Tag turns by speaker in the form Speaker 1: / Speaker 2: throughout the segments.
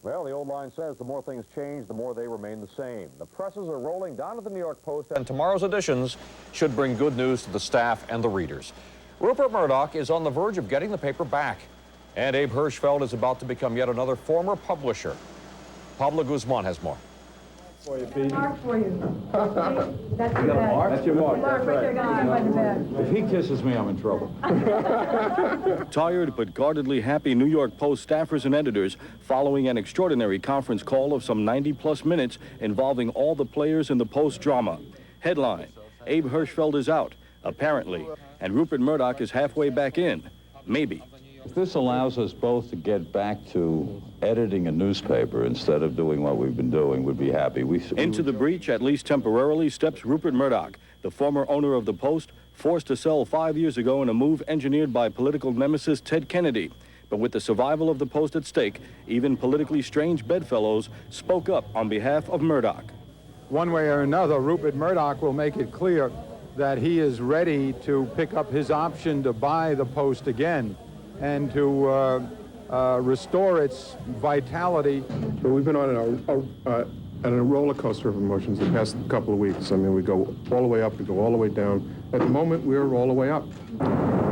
Speaker 1: Well, the old line says the more things change, the more they remain the same. The presses are rolling down to the New York Post, and tomorrow's editions should bring good news to the staff and the readers. Rupert Murdoch is on the verge of getting the paper back, and Abe Hirschfeld is about to become yet another former publisher. Pablo Guzman has more.
Speaker 2: For you, Pete.
Speaker 3: Mark for you. That's your
Speaker 2: got a mark? That's your mark.
Speaker 3: Mark, right there, guys, by the bed.
Speaker 2: If he kisses me, I'm in trouble.
Speaker 4: Tired but guardedly happy New York Post staffers and editors following an extraordinary conference call of some 90-plus minutes involving all the players in the Post drama. Headline, Abe Hirschfeld is out, apparently, and Rupert Murdoch is halfway back in. Maybe.
Speaker 2: If this allows us both to get back to editing a newspaper instead of doing what we've been doing, we'd be happy.
Speaker 4: Into the breach, at least temporarily, steps Rupert Murdoch, the former owner of the Post, forced to sell 5 years ago in a move engineered by political nemesis Ted Kennedy. But with the survival of the Post at stake, even politically strange bedfellows spoke up on behalf of Murdoch.
Speaker 5: One way or another, Rupert Murdoch will make it clear that he is ready to pick up his option to buy the Post again and to restore its vitality.
Speaker 6: But we've been on a roller coaster of emotions the past couple of weeks. I mean, we go all the way up, we go all the way down. At the moment, we're all the way up.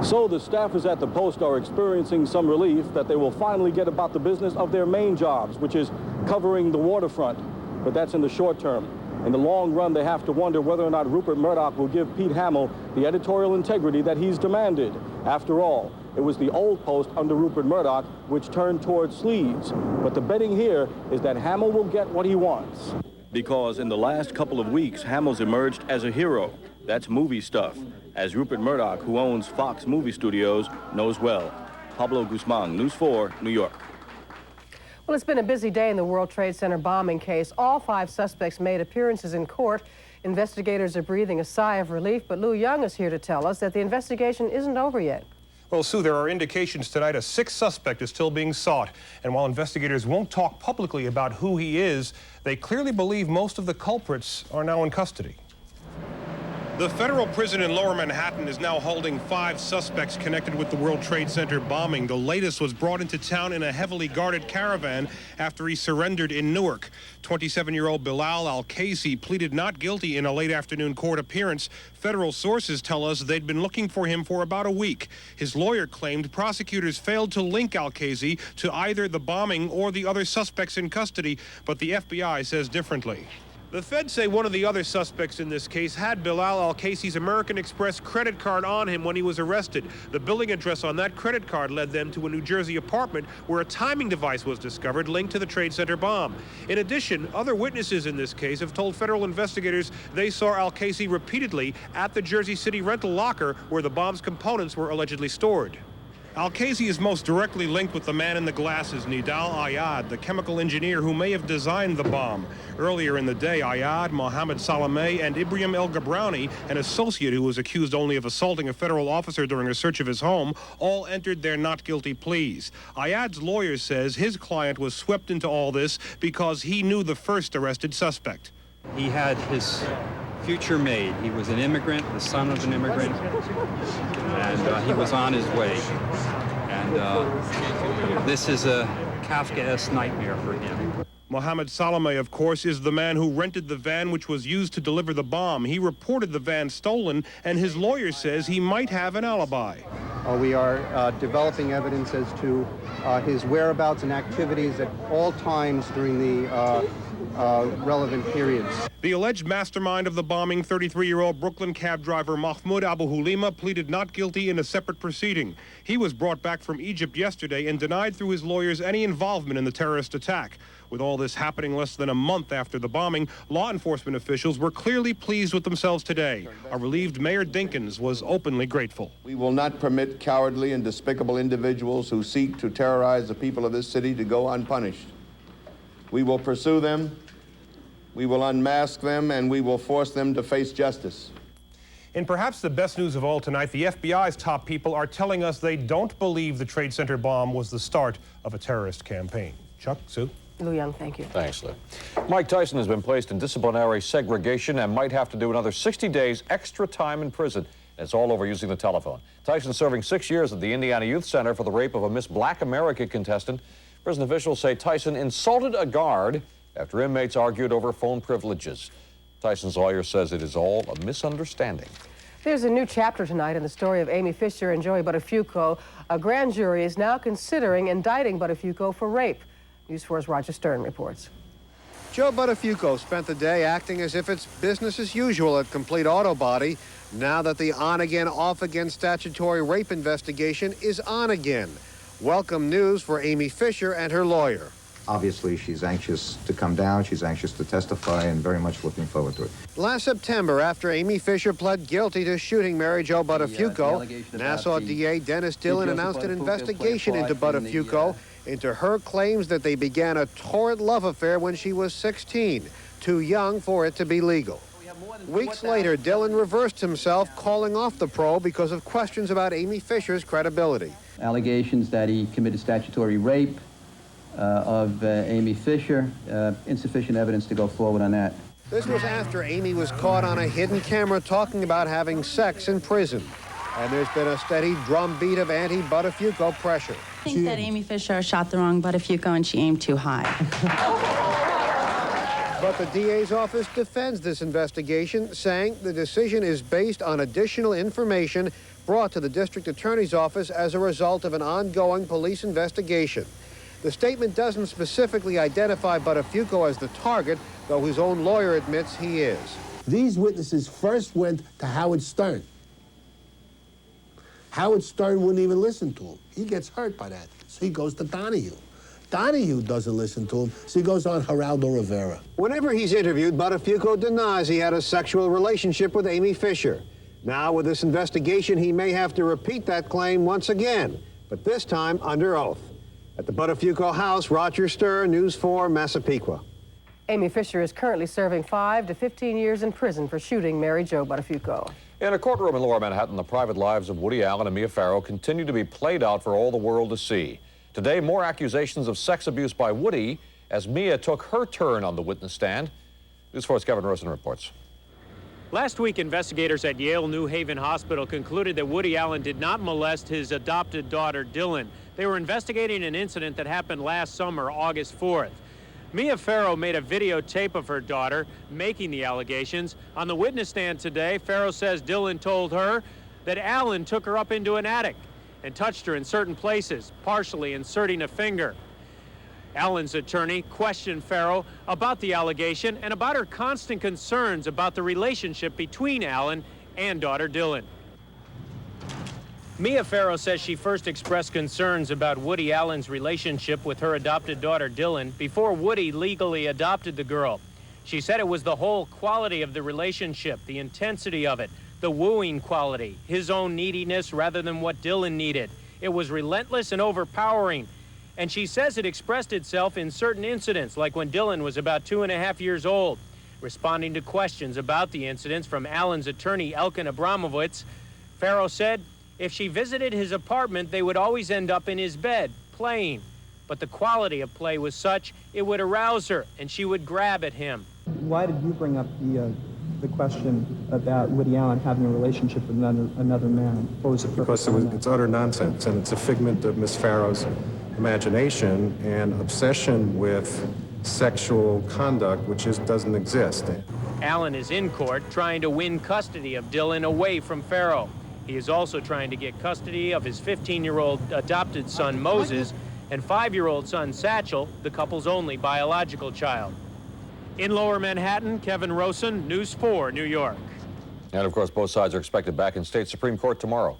Speaker 4: So the staffers at the Post are experiencing some relief that they will finally get about the business of their main jobs, which is covering the waterfront. But that's in the short term. In the long run, they have to wonder whether or not Rupert Murdoch will give Pete Hamill the editorial integrity that he's demanded. After all, it was the old Post under Rupert Murdoch which turned towards sleeves. But the betting here is that Hamill will get what he wants. Because in the last couple of weeks, Hamill's emerged as a hero. That's movie stuff, as Rupert Murdoch, who owns Fox Movie Studios, knows well. Pablo Guzman, News 4, New York.
Speaker 7: Well, it's been a busy day in the World Trade Center bombing case. All 5 suspects made appearances in court. Investigators are breathing a sigh of relief, but Lou Young is here to tell us that the investigation isn't over yet.
Speaker 8: Well, Sue, there are indications tonight a 6th suspect is still being sought. And while investigators won't talk publicly about who he is, they clearly believe most of the culprits are now in custody. The federal prison in Lower Manhattan is now holding 5 suspects connected with the World Trade Center bombing. The latest was brought into town in a heavily guarded caravan after he surrendered in Newark. 27-year-old Bilal Al-Qaisi pleaded not guilty in a late afternoon court appearance. Federal sources tell us they'd been looking for him for about a week. His lawyer claimed prosecutors failed to link Al-Qaisi to either the bombing or the other suspects in custody, but the FBI says differently. The feds say one of the other suspects in this case had Bilal Al-Qaisi's American Express credit card on him when he was arrested. The billing address on that credit card led them to a New Jersey apartment where a timing device was discovered linked to the Trade Center bomb. In addition, other witnesses in this case have told federal investigators they saw Al-Qaisi repeatedly at the Jersey City rental locker where the bomb's components were allegedly stored. Al-Qaisi is most directly linked with the man in the glasses, Nidal Ayad, the chemical engineer who may have designed the bomb. Earlier in the day, Ayad, Mohammed Salameh, and Ibrahim El Gabrani, an associate who was accused only of assaulting a federal officer during a search of his home, all entered their not guilty pleas. Ayad's lawyer says his client was swept into all this because he knew the first arrested suspect.
Speaker 9: He had his future made. He was an immigrant, the son of an immigrant, and he was on his way. And this is a Kafkaesque nightmare for him.
Speaker 8: Mohammed Salameh, of course, is the man who rented the van which was used to deliver the bomb. He reported the van stolen, and his lawyer says he might have an alibi.
Speaker 10: We are developing evidence as to his whereabouts and activities at all times during the relevant periods.
Speaker 8: The alleged mastermind of the bombing, 33-year-old Brooklyn cab driver Mahmoud Abu Hulima, pleaded not guilty in a separate proceeding. He was brought back from Egypt yesterday and denied through his lawyers any involvement in the terrorist attack. With all this happening less than a month after the bombing, law enforcement officials were clearly pleased with themselves today. A relieved Mayor Dinkins was openly grateful.
Speaker 11: We will not permit cowardly and despicable individuals who seek to terrorize the people of this city to go unpunished. We will pursue them, we will unmask them, and we will force them to face justice.
Speaker 8: In perhaps the best news of all tonight, the FBI's top people are telling us they don't believe the Trade Center bomb was the start of a terrorist campaign. Chuck, Sue?
Speaker 7: Lou Young, thank you.
Speaker 1: Thanks, Lou. Mike Tyson has been placed in disciplinary segregation and might have to do another 60 days extra time in prison. It's all over using the telephone. Tyson serving 6 years at the Indiana Youth Center for the rape of a Miss Black America contestant. Prison officials say Tyson insulted a guard after inmates argued over phone privileges. Tyson's lawyer says it is all a misunderstanding.
Speaker 7: There's a new chapter tonight in the story of Amy Fisher and Joey Buttafuoco. A grand jury is now considering indicting Buttafuoco for rape. News 4's Roger Stern reports.
Speaker 12: Joe Buttafuoco spent the day acting as if it's business as usual at Complete Auto Body, now that the on-again, off-again statutory rape investigation is on again. Welcome news for Amy Fisher and her lawyer.
Speaker 13: Obviously, she's anxious to come down, she's anxious to testify, and very much looking forward to it.
Speaker 12: Last September, after Amy Fisher pled guilty to shooting Mary Jo Buttafuoco, Nassau DA Dennis Dillon announced an investigation into Buttafuoco, into her claims that they began a torrid love affair when she was 16, too young for it to be legal. Weeks later, Dillon reversed himself, calling off the probe because of questions about Amy Fisher's credibility.
Speaker 14: Allegations that he committed statutory rape of Amy Fisher, insufficient evidence to go forward on that.
Speaker 12: This was after Amy was caught on a hidden camera talking about having sex in prison. And there's been a steady drumbeat of anti-Buttafuoco pressure.
Speaker 15: I think that Amy Fisher shot the wrong Buttafuoco and she aimed too high.
Speaker 12: But the DA's office defends this investigation, saying the decision is based on additional information brought to the district attorney's office as a result of an ongoing police investigation. The statement doesn't specifically identify Buttafuoco as the target, though his own lawyer admits he is.
Speaker 16: These witnesses first went to Howard Stern. Howard Stern wouldn't even listen to him. He gets hurt by that, so he goes to Donahue. Donahue doesn't listen to him, so he goes on Geraldo Rivera.
Speaker 12: Whenever he's interviewed, Buttafuoco denies he had a sexual relationship with Amy Fisher. Now, with this investigation, he may have to repeat that claim once again, but this time under oath. At the Buttafuoco house, Roger Stern, News 4, Massapequa.
Speaker 7: Amy Fisher is currently serving 5 to 15 years in prison for shooting Mary Jo Buttafuoco.
Speaker 1: In a courtroom in Lower Manhattan, the private lives of Woody Allen and Mia Farrow continue to be played out for all the world to see. Today, more accusations of sex abuse by Woody as Mia took her turn on the witness stand. News 4's Kevin Rosen reports.
Speaker 17: Last week, investigators at Yale New Haven Hospital concluded that Woody Allen did not molest his adopted daughter, Dylan. They were investigating an incident that happened last summer, August 4th. Mia Farrow made a videotape of her daughter making the allegations. On the witness stand today, Farrow says Dylan told her that Allen took her up into an attic and touched her in certain places, partially inserting a finger. Allen's attorney questioned Farrow about the allegation and about her constant concerns about the relationship between Allen and daughter Dylan. Mia Farrow says she first expressed concerns about Woody Allen's relationship with her adopted daughter Dylan before Woody legally adopted the girl. She said it was the whole quality of the relationship, the intensity of it, the wooing quality, his own neediness rather than what Dylan needed. It was relentless and overpowering. And she says it expressed itself in certain incidents, like when Dylan was about 2.5 years old. Responding to questions about the incidents from Allen's attorney, Elkin Abramowitz, Farrow said if she visited his apartment, they would always end up in his bed, playing. But the quality of play was such, it would arouse her, and she would grab at him.
Speaker 18: Why did you bring up the question about Woody Allen having a relationship with another man? What was the purpose?
Speaker 6: Because it's utter nonsense, and it's a figment of Miss Farrow's imagination and obsession with sexual conduct, which doesn't exist.
Speaker 17: Allen is in court trying to win custody of Dylan away from Farrow. He is also trying to get custody of his 15-year-old adopted son, Moses, and 5-year-old son, Satchel, the couple's only biological child. In Lower Manhattan, Kevin Rosen, News 4, New York.
Speaker 1: And, of course, both sides are expected back in state Supreme Court tomorrow.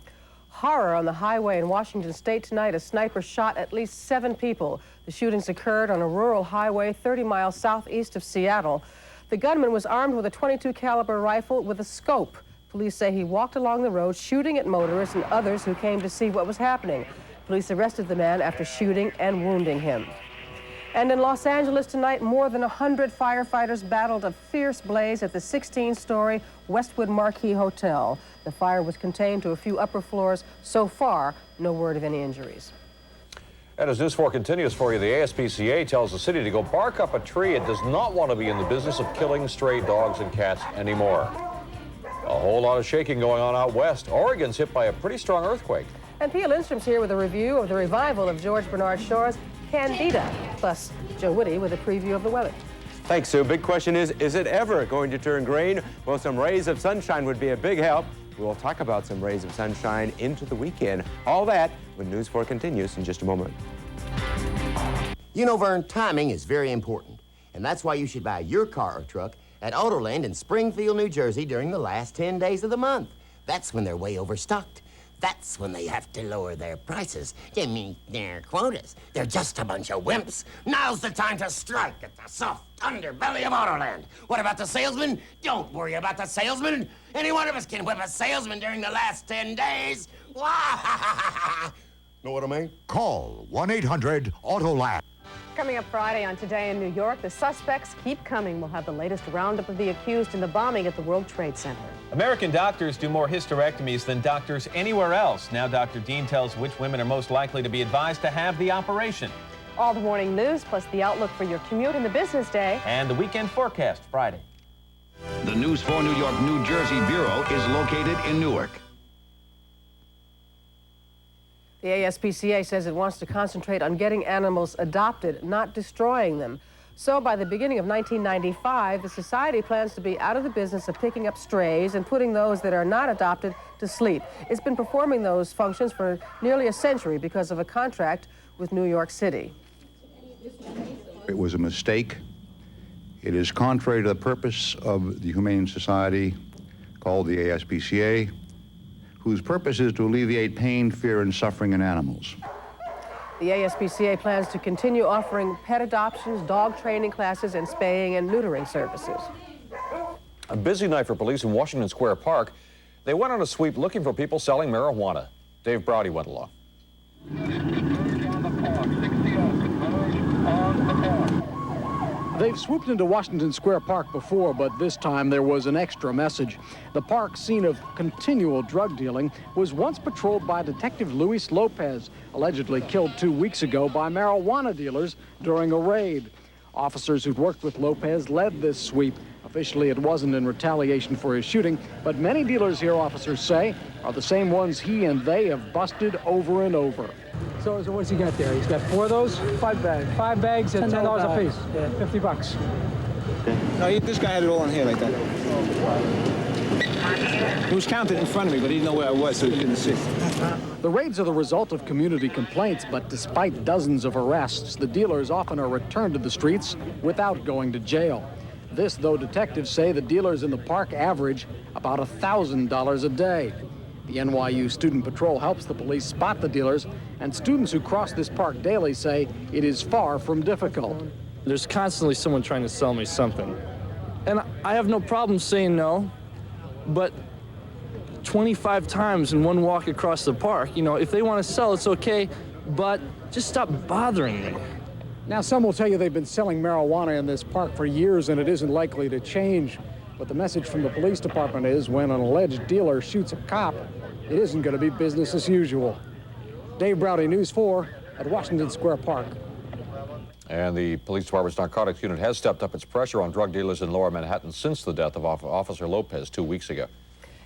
Speaker 7: Horror on the highway in Washington State tonight. A sniper shot at least 7 people. The shootings occurred on a rural highway 30 miles southeast of Seattle. The gunman was armed with a .22 caliber rifle with a scope. Police say he walked along the road shooting at motorists and others who came to see what was happening. Police arrested the man after shooting and wounding him. And in Los Angeles tonight, more than 100 firefighters battled a fierce blaze at the 16-story Westwood Marquis Hotel. The fire was contained to a few upper floors. So far, no word of any injuries.
Speaker 1: And as News 4 continues for you, the ASPCA tells the city to go bark up a tree. It does not want to be in the business of killing stray dogs and cats anymore. A whole lot of shaking going on out west. Oregon's hit by a pretty strong earthquake.
Speaker 7: And Pia Lindstrom's here with a review of the revival of George Bernard Shaw's candida. Plus, Joe Woody with a preview of the weather.
Speaker 19: Thanks, Sue. Big question is it ever going to turn green? Well, some rays of sunshine would be a big help. We will talk about some rays of sunshine into the weekend. All that when News 4 continues in just a moment.
Speaker 20: You know, Vern, timing is very important. And that's why you should buy your car or truck at Autoland in Springfield, New Jersey during the last 10 days of the month. That's when they're way overstocked. That's when they have to lower their prices to meet their quotas. They're just a bunch of wimps. Now's the time to strike at the soft underbelly of Autoland. What about the salesman? Don't worry about the salesman. Any one of us can whip a salesman during the last 10 days. Know what I mean?
Speaker 21: Call 1-800-AUTOLAND.
Speaker 22: Coming up Friday on Today in New York, the suspects keep coming. We'll have the latest roundup of the accused in the bombing at the World Trade Center.
Speaker 23: American doctors do more hysterectomies than doctors anywhere else. Now Dr. Dean tells which women are most likely to be advised to have the operation.
Speaker 22: All the morning news, plus the outlook for your commute and the business day.
Speaker 23: And the weekend forecast Friday.
Speaker 24: The News 4 New York, New Jersey Bureau is located in Newark.
Speaker 7: The ASPCA says it wants to concentrate on getting animals adopted, not destroying them. So by the beginning of 1995, the society plans to be out of the business of picking up strays and putting those that are not adopted to sleep. It's been performing those functions for nearly a century because of a contract with New York City.
Speaker 25: It was a mistake. It is contrary to the purpose of the Humane Society called the ASPCA, whose purpose is to alleviate pain, fear, and suffering in animals.
Speaker 7: The ASPCA plans to continue offering pet adoptions, dog training classes, and spaying and neutering services.
Speaker 1: A busy night for police in Washington Square Park. They went on a sweep looking for people selling marijuana. Dave Browdy went along.
Speaker 26: They've swooped into Washington Square Park before, but this time there was an extra message. The park, scene of continual drug dealing, was once patrolled by Detective Luis Lopez, allegedly killed 2 weeks ago by marijuana dealers during a raid. Officers who'd worked with Lopez led this sweep. Officially, it wasn't in retaliation for his shooting, but many dealers here, officers say, are the same ones he and they have busted over and over.
Speaker 18: So what's he got there? He's got 4 of those? 5 bags. 5 bags at $10 a piece. Yeah, 50 bucks.
Speaker 27: No, this guy had it all in here like that. He was counting in front of me, but he didn't know where I was, so he couldn't see.
Speaker 26: The raids are the result of community complaints, but despite dozens of arrests, the dealers often are returned to the streets without going to jail. This, though detectives say the dealers in the park average about $1,000 a day. The NYU Student Patrol helps the police spot the dealers, and students who cross this park daily say it is far from difficult.
Speaker 28: There's constantly someone trying to sell me something. And I have no problem saying no, but 25 times in one walk across the park, you know, if they want to sell, it's okay, but just stop bothering me.
Speaker 26: Now, some will tell you they've been selling marijuana in this park for years and it isn't likely to change. But the message from the police department is when an alleged dealer shoots a cop, it isn't going to be business as usual. Dave Browdy, News 4 at Washington Square Park.
Speaker 1: And the police department's narcotics unit has stepped up its pressure on drug dealers in Lower Manhattan since the death of Officer Lopez 2 weeks ago.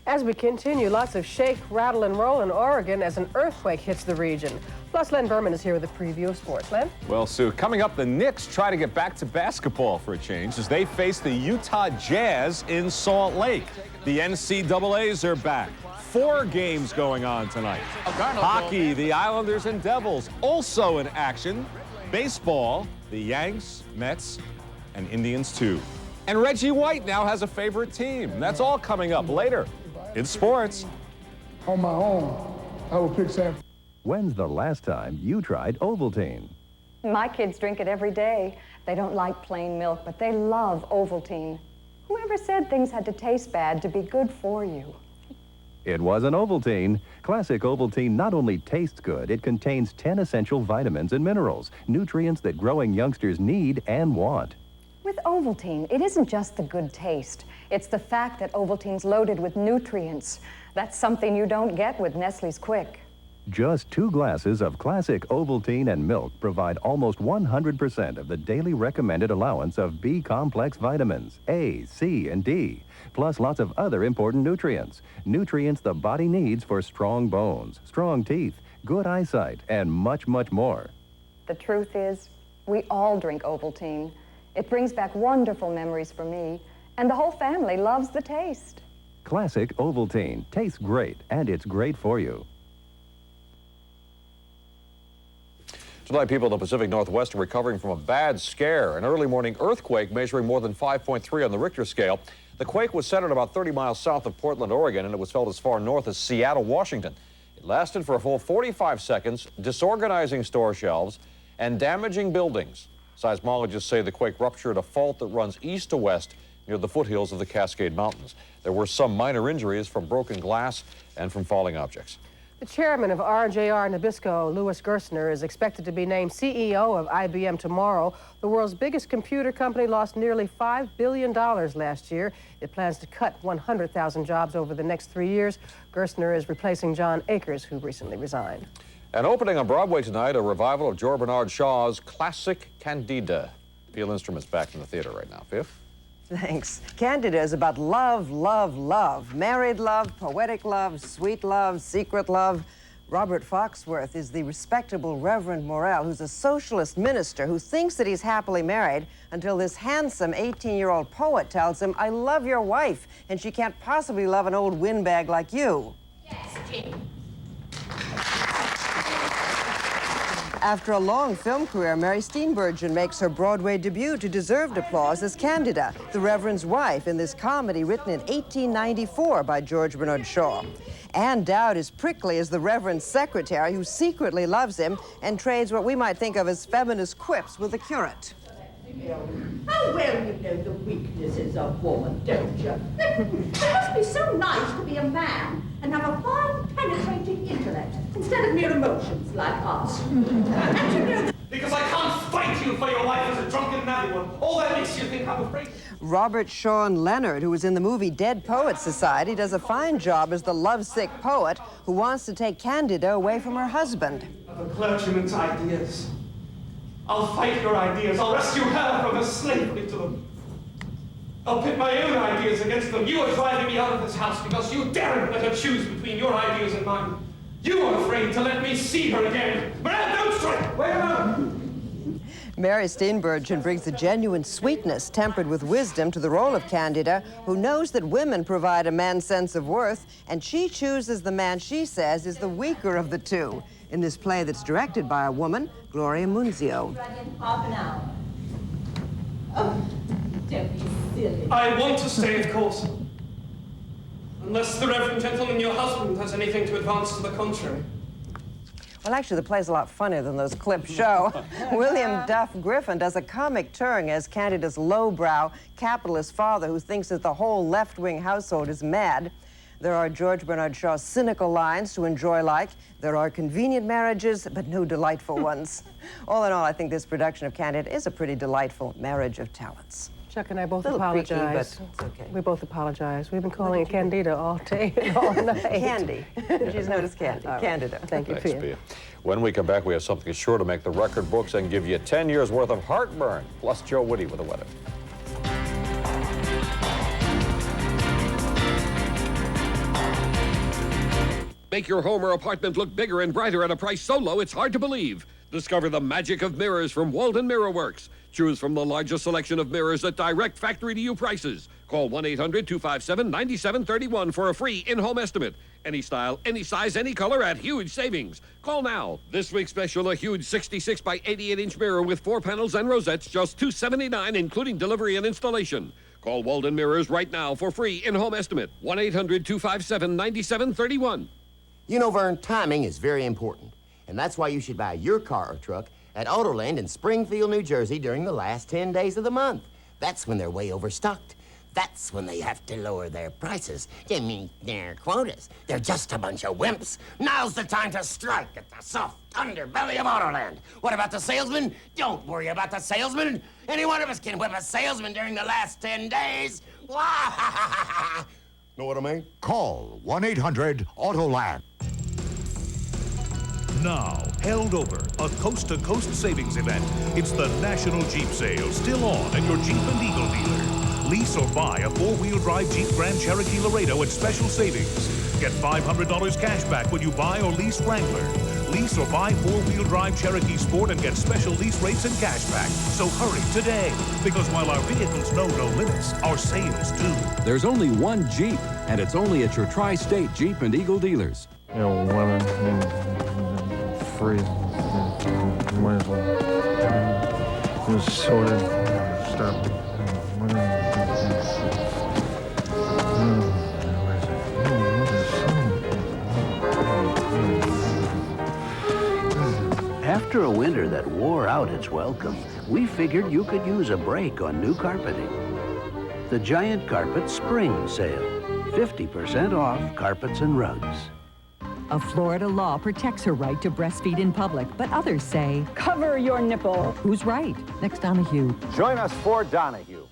Speaker 7: As we continue, lots of shake, rattle, and roll in Oregon as an earthquake hits the region. Plus, Len Berman is here with a preview of sports. Len?
Speaker 29: Well, Sue, coming up, the Knicks try to get back to basketball for a change as they face the Utah Jazz in Salt Lake. The NCAAs are back. 4 games going on tonight. Hockey, the Islanders and Devils also in action. Baseball, the Yanks, Mets, and Indians too. And Reggie White now has a favorite team. That's all coming up later in sports.
Speaker 30: On my own, I will pick San.
Speaker 31: When's the last time you tried Ovaltine?
Speaker 3: My kids drink it every day. They don't like plain milk, but they love Ovaltine. Whoever said things had to taste bad to be good for you?
Speaker 31: It wasn't Ovaltine. Classic Ovaltine not only tastes good, it contains 10 essential vitamins and minerals, nutrients that growing youngsters need and want.
Speaker 3: With Ovaltine, it isn't just the good taste. It's the fact that Ovaltine's loaded with nutrients. That's something you don't get with Nestle's Quick.
Speaker 31: Just 2 glasses of classic Ovaltine and milk provide almost 100% of the daily recommended allowance of B-complex vitamins, A, C, and D, plus lots of other important nutrients. Nutrients the body needs for strong bones, strong teeth, good eyesight, and much, much more.
Speaker 3: The truth is, we all drink Ovaltine. It brings back wonderful memories for me, and the whole family loves the taste.
Speaker 31: Classic Ovaltine tastes great, and it's great for you.
Speaker 1: Tonight, people in the Pacific Northwest are recovering from a bad scare. An early morning earthquake measuring more than 5.3 on the Richter scale. The quake was centered about 30 miles south of Portland, Oregon, and it was felt as far north as Seattle, Washington. It lasted for a full 45 seconds, disorganizing store shelves and damaging buildings. Seismologists say the quake ruptured a fault that runs east to west near the foothills of the Cascade Mountains. There were some minor injuries from broken glass and from falling objects.
Speaker 7: The chairman of RJR Nabisco, Louis Gerstner, is expected to be named CEO of IBM tomorrow. The world's biggest computer company lost nearly $5 billion last year. It plans to cut 100,000 jobs over the next 3 years. Gerstner is replacing John Akers, who recently resigned.
Speaker 1: And opening on Broadway tonight, a revival of George Bernard Shaw's classic Candida. Phil Instrument's back in the theater right now. Phil?
Speaker 2: Thanks. Candida is about love, love, love. Married love, poetic love, sweet love, secret love. Robert Foxworth is the respectable Reverend Morel, who's a socialist minister who thinks that he's happily married until this handsome 18-year-old poet tells him, "I love your wife, and she can't possibly love an old windbag like you."
Speaker 4: Yes, Jim.
Speaker 2: After a long film career, Mary Steenburgen makes her Broadway debut to deserved applause as Candida, the Reverend's wife, in this comedy written in 1894 by George Bernard Shaw. Ann Dowd is prickly as the Reverend's secretary, who secretly loves him and trades what we might think of as feminist quips with the curate.
Speaker 4: How well you know the weaknesses of woman, don't you? It must be so nice to be a man and have a fine, penetrating intellect instead of mere emotions like us. And you know that
Speaker 5: because I can't fight you for your life as a drunken navvy one. All that makes you think I'm afraid.
Speaker 2: Robert Sean Leonard, who was in the movie Dead Poets Society, does a fine job as the lovesick poet who wants to take Candida away from her husband.
Speaker 5: Of a clergyman's ideas. I'll fight your ideas. I'll rescue her from her slavery to them. I'll pit my own ideas against them. You are driving me out of this house because you daren't let her choose between your ideas and mine. You are afraid to let me see her again. Morel, don't strike! Wait a minute!
Speaker 2: Mary Steenburgen brings a genuine sweetness tempered with wisdom to the role of Candida, who knows that women provide a man's sense of worth, and she chooses the man she says is the weaker of the two. In this play that's directed by a woman, Gloria Munzio.
Speaker 4: half an hour. Oh, don't be silly.
Speaker 5: I want to stay, of course. Unless the Reverend Gentleman, your husband, has anything to advance to the contrary.
Speaker 2: Well, actually, the play's a lot funnier than those clips show. William Duff Griffin does a comic turn as Candida's lowbrow capitalist father who thinks that the whole left-wing household is mad. There are George Bernard Shaw's cynical lines to enjoy like. There are convenient marriages, but no delightful ones. All in all, I think this production of Candida is a pretty delightful marriage of talents.
Speaker 7: Chuck and I both
Speaker 2: Little creaky,
Speaker 7: apologize.
Speaker 2: but it's okay.
Speaker 7: We both apologize. We've been calling it Candida all day and all night.
Speaker 2: Candy. She's known as Candy.
Speaker 7: All right.
Speaker 2: Candida.
Speaker 7: Thank you,
Speaker 1: Thanks,
Speaker 7: Pia.
Speaker 1: Pia. When we come back, we have something that's sure to make the record books and give you 10 years worth of heartburn. Plus Joe Woody with the weather.
Speaker 8: Make your home or apartment look bigger and brighter at a price so low it's hard to believe. Discover the magic of mirrors from Walden Mirror Works. Choose from the largest selection of mirrors at direct factory-to-you prices. Call 1-800-257-9731 for a free in-home estimate. Any style, any size, any color at huge savings. Call now. This week's special, a huge 66 by 88-inch mirror with 4 panels and rosettes, just $279, including delivery and installation. Call Walden Mirrors right now for free in-home estimate. 1-800-257-9731.
Speaker 20: You know, Vern, timing is very important. And that's why you should buy your car or truck at Autoland in Springfield, New Jersey during the last 10 days of the month. That's when they're way overstocked. That's when they have to lower their prices to meet their quotas. They're just a bunch of wimps. Now's the time to strike at the soft underbelly of Autoland. What about the salesman? Don't worry about the salesman. Any one of us can whip a salesman during the last 10 days. Know what I mean?
Speaker 21: Call 1-800-AUTOLAND.
Speaker 9: Now, held over, a coast-to-coast savings event. It's the National Jeep Sale, still on at your Jeep and Eagle dealer. Lease or buy a 4-wheel drive Jeep Grand Cherokee Laredo at special savings. Get $500 cash back when you buy or lease Wrangler. Lease or buy four-wheel drive Cherokee Sport and get special lease rates and cash back. So hurry today, because while our vehicles know no limits, our sales do.
Speaker 8: There's only one Jeep, and it's only at your tri-state Jeep and Eagle dealers.
Speaker 28: You know, women and free. Might as well just sort of stop.
Speaker 6: After a winter that wore out its welcome, we figured you could use a break on new carpeting. The Giant Carpet Spring Sale. 50% off carpets and rugs.
Speaker 10: A Florida law protects her right to breastfeed in public, but others say, cover your nipple. Who's right? Next, Donahue.
Speaker 1: Join us for Donahue.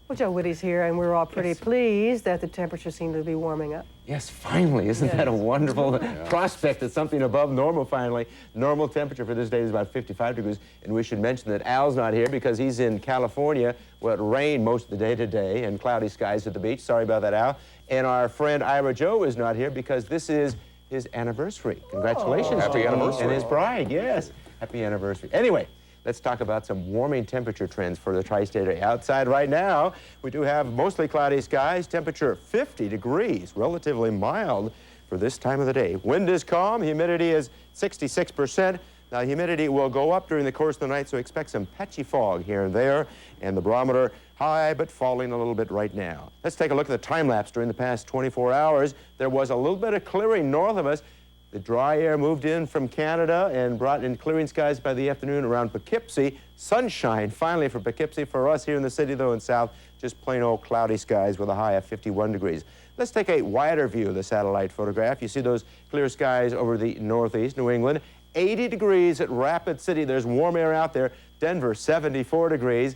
Speaker 7: Well, Joe Witty's here, and we're all pretty pleased that the temperatures seem to be warming up.
Speaker 11: Yes, finally. Isn't that a wonderful prospect that something above normal finally? Normal temperature for this day is about 55 degrees. And we should mention that Al's not here because he's in California. Well, it rained most of the day today and cloudy skies at the beach. Sorry about that, Al. And our friend Ira Joe is not here because this is his anniversary. Congratulations.
Speaker 1: Happy anniversary.
Speaker 11: And his bride, yes. Happy anniversary. Anyway, let's talk about some warming temperature trends for the tri-state area. Outside right now, we do have mostly cloudy skies, temperature 50 degrees, relatively mild for this time of the day. Wind is calm, humidity is 66%. Now, humidity will go up during the course of the night, so expect some patchy fog here and there, and the barometer high but falling a little bit right now. Let's take a look at the time lapse during the past 24 hours. There was a little bit of clearing north of us. The dry air moved in from Canada and brought in clearing skies by the afternoon around Poughkeepsie. Sunshine, finally, for Poughkeepsie. For us here in the city, though, in south, just plain old cloudy skies with a high of 51 degrees. Let's take a wider view of the satellite photograph. You see those clear skies over the northeast, New England. 80 degrees at Rapid City. There's warm air out there. Denver, 74 degrees.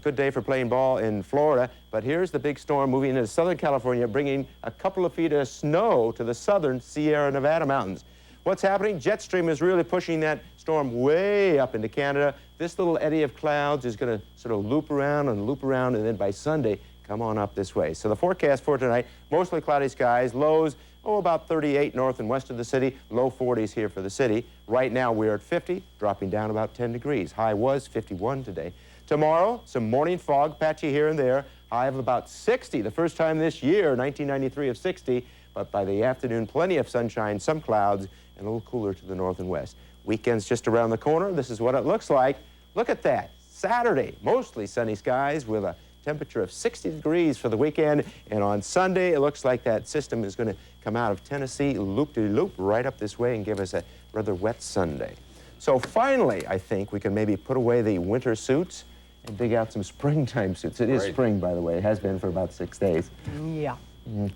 Speaker 11: Good day for playing ball in Florida. But here's the big storm moving into Southern California, bringing a couple of feet of snow to the southern Sierra Nevada mountains. What's happening? Jet stream is really pushing that storm way up into Canada. This little eddy of clouds is going to sort of loop around, and then by Sunday, come on up this way. So the forecast for tonight, mostly cloudy skies, lows, about 38 north and west of the city, low 40s here for the city. Right now, we're at 50, dropping down about 10 degrees. High was 51 today. Tomorrow, some morning fog, patchy here and there, high of about 60, the first time this year, 1993 of 60, but by the afternoon, plenty of sunshine, some clouds, and a little cooler to the north and west. Weekend's just around the corner. This is what it looks like. Look at that. Saturday, mostly sunny skies with a temperature of 60 degrees for the weekend, and on Sunday, it looks like that system is going to come out of Tennessee, loop-de-loop, right up this way and give us a rather wet Sunday. So finally, I think we can maybe put away the winter suits and dig out some springtime suits. It is spring, by the way. It has been for about 6 days.
Speaker 7: Yeah.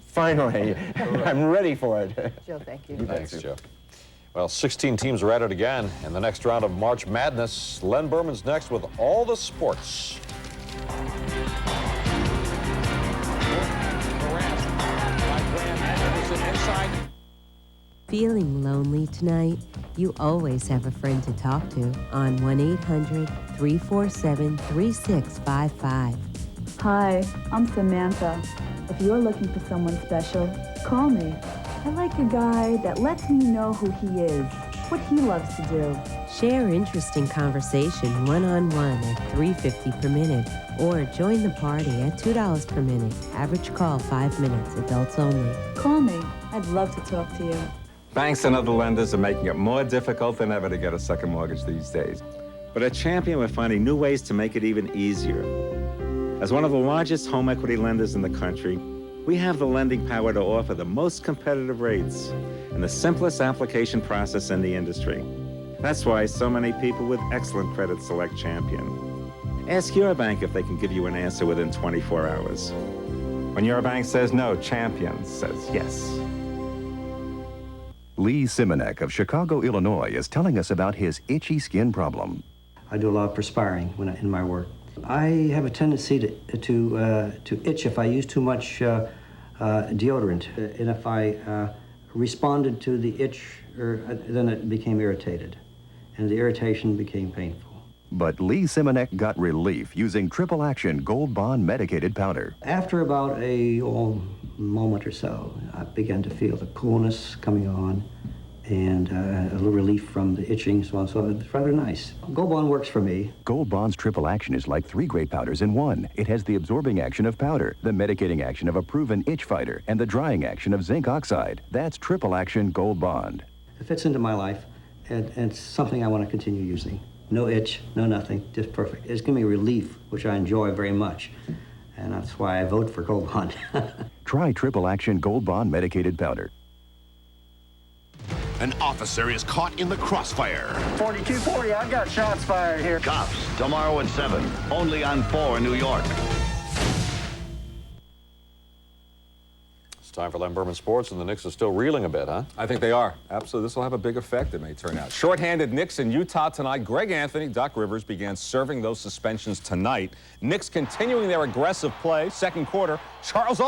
Speaker 11: Finally, I'm ready for it.
Speaker 7: Joe, thank you.
Speaker 1: Thanks, Joe. Well, 16 teams are at it again in the next round of March Madness. Len Berman's next with all the sports.
Speaker 12: Feeling lonely tonight? You always have a friend to talk to on 1-800-347-3655.
Speaker 13: Hi, I'm Samantha. If you're looking for someone special, call me. I like a guy that lets me know who he is, what he loves to do.
Speaker 12: Share interesting conversation one-on-one at $3.50 per minute, or join the party at $2 per minute. Average call 5 minutes, adults only.
Speaker 13: Call me. I'd love to talk to you.
Speaker 14: Banks and other lenders are making it more difficult than ever to get a second mortgage these days. But at Champion, we're finding new ways to make it even easier. As one of the largest home equity lenders in the country, we have the lending power to offer the most competitive rates and the simplest application process in the industry. That's why so many people with excellent credit select Champion. Ask your bank if they can give you an answer within 24 hours. When your bank says no, Champion says yes.
Speaker 31: Lee Simonek of Chicago, Illinois is telling us about his itchy skin problem.
Speaker 15: I do a lot of perspiring in my work. I have a tendency to itch if I use too much deodorant. And if I responded to the itch, then it became irritated. And the irritation became painful.
Speaker 31: But Lee Simonek got relief using triple action Gold Bond medicated powder.
Speaker 15: After about a moment or so, I began to feel the coolness coming on and a little relief from the itching, so on. So it's rather nice. Gold Bond works for me.
Speaker 31: Gold Bond's triple action is like 3 great powders in one. It has the absorbing action of powder, the medicating action of a proven itch fighter, and the drying action of zinc oxide. That's triple action Gold Bond.
Speaker 15: It fits into my life, and it's something I want to continue using. No itch, no nothing, just perfect. It's giving me relief, which I enjoy very much, and that's why I vote for Gold Bond.
Speaker 31: Try triple action Gold Bond medicated powder.
Speaker 21: An officer is caught in the crossfire.
Speaker 16: 4240, I've got shots fired here.
Speaker 17: Cops, tomorrow at 7, only on 4 New York.
Speaker 1: It's time for Len Berman Sports, and the Knicks are still reeling a bit, huh?
Speaker 18: I think they are. Absolutely. This will have a big effect, it may turn out. Shorthanded Knicks in Utah tonight. Greg Anthony, Doc Rivers began serving those suspensions tonight. Knicks continuing their aggressive play. Second quarter, Charles